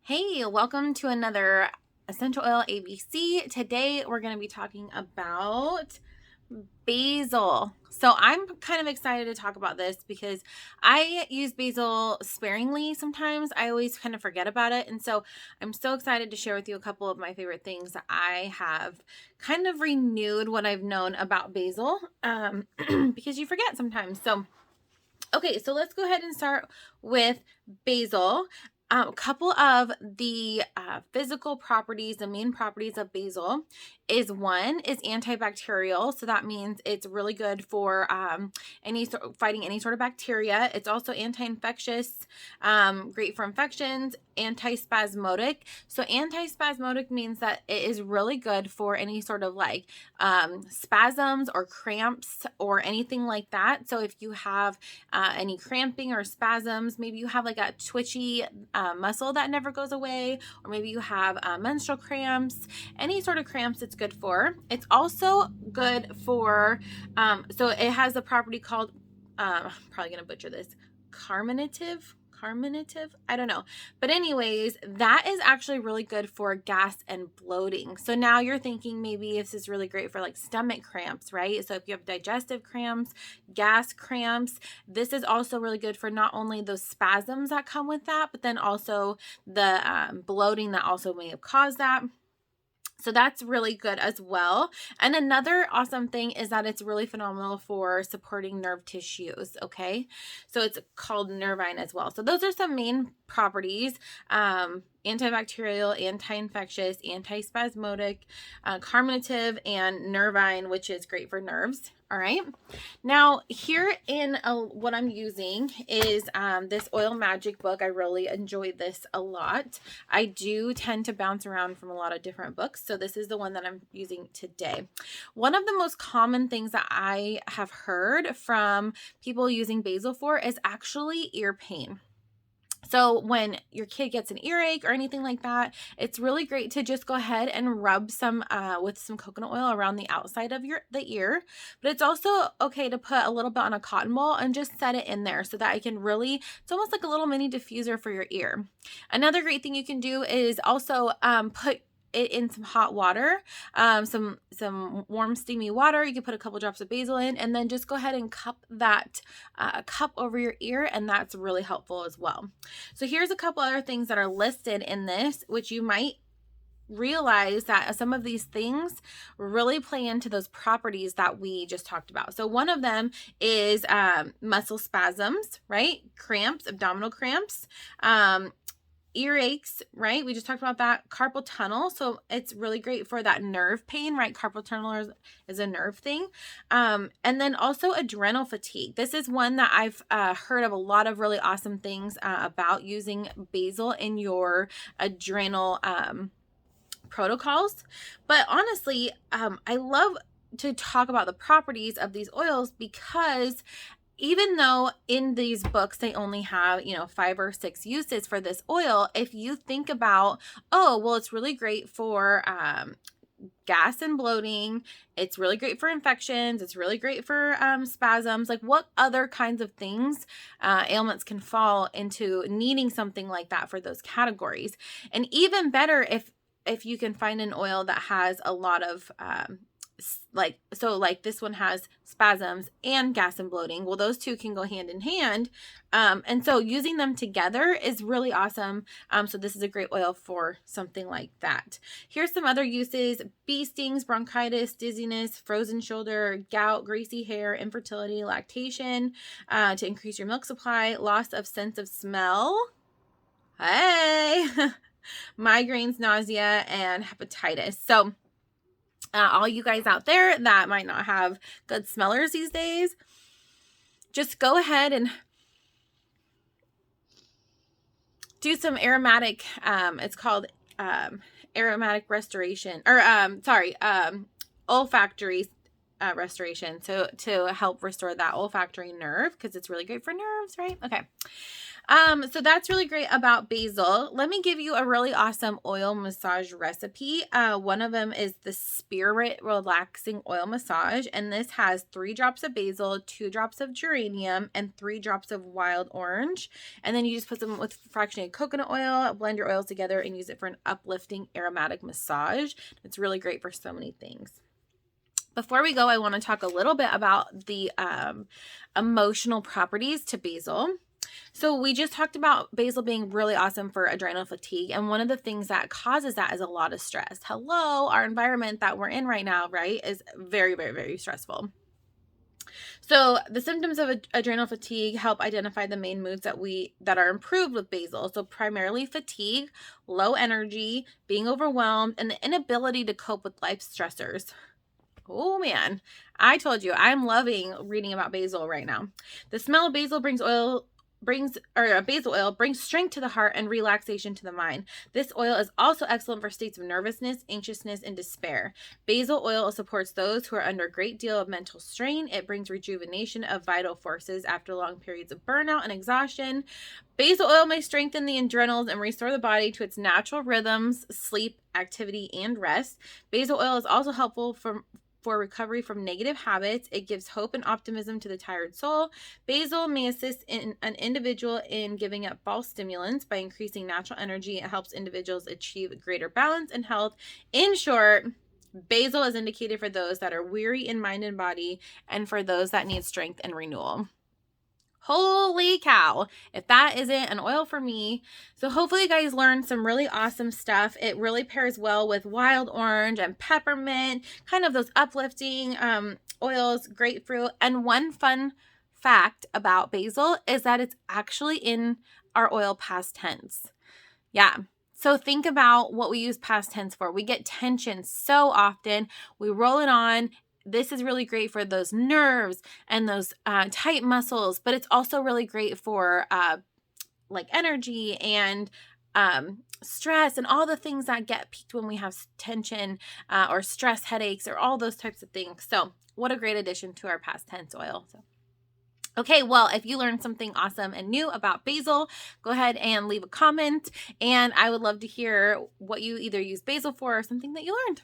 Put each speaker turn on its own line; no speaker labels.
Hey, welcome to another Essential Oil ABC. Today we're going to be talking about basil. So I'm kind of excited to talk about this because I use basil sparingly sometimes. I always kind of forget about it. And so I'm so excited to share with you a couple of my favorite things that I have kind of renewed what I've known about basil because you forget sometimes. Okay, so let's go ahead and start with basil. A couple of the physical properties, the main properties of basil is antibacterial. So that means it's really good for fighting any sort of bacteria. It's also anti-infectious, great for infections, antispasmodic. So antispasmodic means that it is really good for any sort of spasms or cramps or anything like that. So if you have any cramping or spasms, maybe you have like a twitchy muscle that never goes away, or maybe you have menstrual cramps, any sort of cramps it's good for. It's also good for, so it has a property called, I'm probably going to butcher this, carminative, I don't know. But anyways, that is actually really good for gas and bloating. So now you're thinking maybe this is really great for like stomach cramps, right? So if you have digestive cramps, gas cramps, this is also really good for not only those spasms that come with that, but then also the bloating that also may have caused that. So that's really good as well. And another awesome thing is that it's really phenomenal for supporting nerve tissues. Okay. So it's called nervine as well. So those are some main properties. Antibacterial, anti-infectious, antispasmodic, carminative, and nervine, which is great for nerves. All right. Now here in what I'm using is this Oil Magic book. I really enjoy this a lot. I do tend to bounce around from a lot of different books. So this is the one that I'm using today. One of the most common things that I have heard from people using basil for is actually ear pain. So when your kid gets an earache or anything like that, it's really great to just go ahead and rub some with some coconut oil around the outside of the ear. But it's also okay to put a little bit on a cotton ball and just set it in there so that I can really, it's almost like a little mini diffuser for your ear. Another great thing you can do is also put it in some hot water, some warm steamy water. You can put a couple drops of basil in, and then just go ahead and cup that cup over your ear, and that's really helpful as well. So here's a couple other things that are listed in this, which you might realize that some of these things really play into those properties that we just talked about. So one of them is muscle spasms, right? Cramps, abdominal cramps, earaches, right? We just talked about that. Carpal tunnel. So it's really great for that nerve pain, right? Carpal tunnel is a nerve thing. And then also adrenal fatigue. This is one that I've heard of a lot of really awesome things about using basil in your adrenal protocols. But honestly, I love to talk about the properties of these oils because even though in these books they only have 5 or 6 uses for this oil, if you think about, oh well, it's really great for gas and bloating, it's really great for infections, it's really great for spasms, like what other kinds of things, ailments can fall into needing something like that for those categories. And even better if you can find an oil that has a lot of like this one has spasms and gas and bloating. Well, those two can go hand in hand. And so using them together is really awesome. So this is a great oil for something like that. Here's some other uses: bee stings, bronchitis, dizziness, frozen shoulder, gout, greasy hair, infertility, lactation, to increase your milk supply, loss of sense of smell. Hey, migraines, nausea, and hepatitis. So all you guys out there that might not have good smellers these days, just go ahead and do some aromatic, it's called aromatic restoration, or olfactory restoration, to help restore that olfactory nerve, because it's really great for nerves, right? Okay. So that's really great about basil. Let me give you a really awesome oil massage recipe. One of them is the Spirit Relaxing Oil Massage, and this has 3 drops of basil, 2 drops of geranium, and 3 drops of wild orange. And then you just put them with fractionated coconut oil, blend your oils together, and use it for an uplifting aromatic massage. It's really great for so many things. Before we go, I want to talk a little bit about the emotional properties to basil. So we just talked about basil being really awesome for adrenal fatigue. And one of the things that causes that is a lot of stress. Hello, our environment that we're in right now, right, is very, very, very stressful. So the symptoms of adrenal fatigue help identify the main moods that are improved with basil. So primarily fatigue, low energy, being overwhelmed, and the inability to cope with life stressors. Oh man, I told you I'm loving reading about basil right now. The smell of basil basil oil brings strength to the heart and relaxation to the mind. This oil is also excellent for states of nervousness, anxiousness, and despair. Basil oil supports those who are under a great deal of mental strain. It brings rejuvenation of vital forces after long periods of burnout and exhaustion. Basil oil may strengthen the adrenals and restore the body to its natural rhythms, sleep, activity, and rest. Basil oil is also helpful for recovery from negative habits. It gives hope and optimism to the tired soul. Basil may assist an individual in giving up false stimulants by increasing natural energy. It helps individuals achieve greater balance and health. In short, basil is indicated for those that are weary in mind and body and for those that need strength and renewal. Holy cow, if that isn't an oil for me. So hopefully you guys learned some really awesome stuff. It really pairs well with wild orange and peppermint, kind of those uplifting oils, grapefruit. And one fun fact about basil is that it's actually in our oil past tense. Yeah. So think about what we use past tense for. We get tension so often. We roll it on. This is really great for those nerves and those tight muscles, but it's also really great for like energy and stress and all the things that get peaked when we have tension or stress, headaches, or all those types of things. So what a great addition to our past tense oil. So. Okay, well, if you learned something awesome and new about basil, go ahead and leave a comment, and I would love to hear what you either use basil for or something that you learned.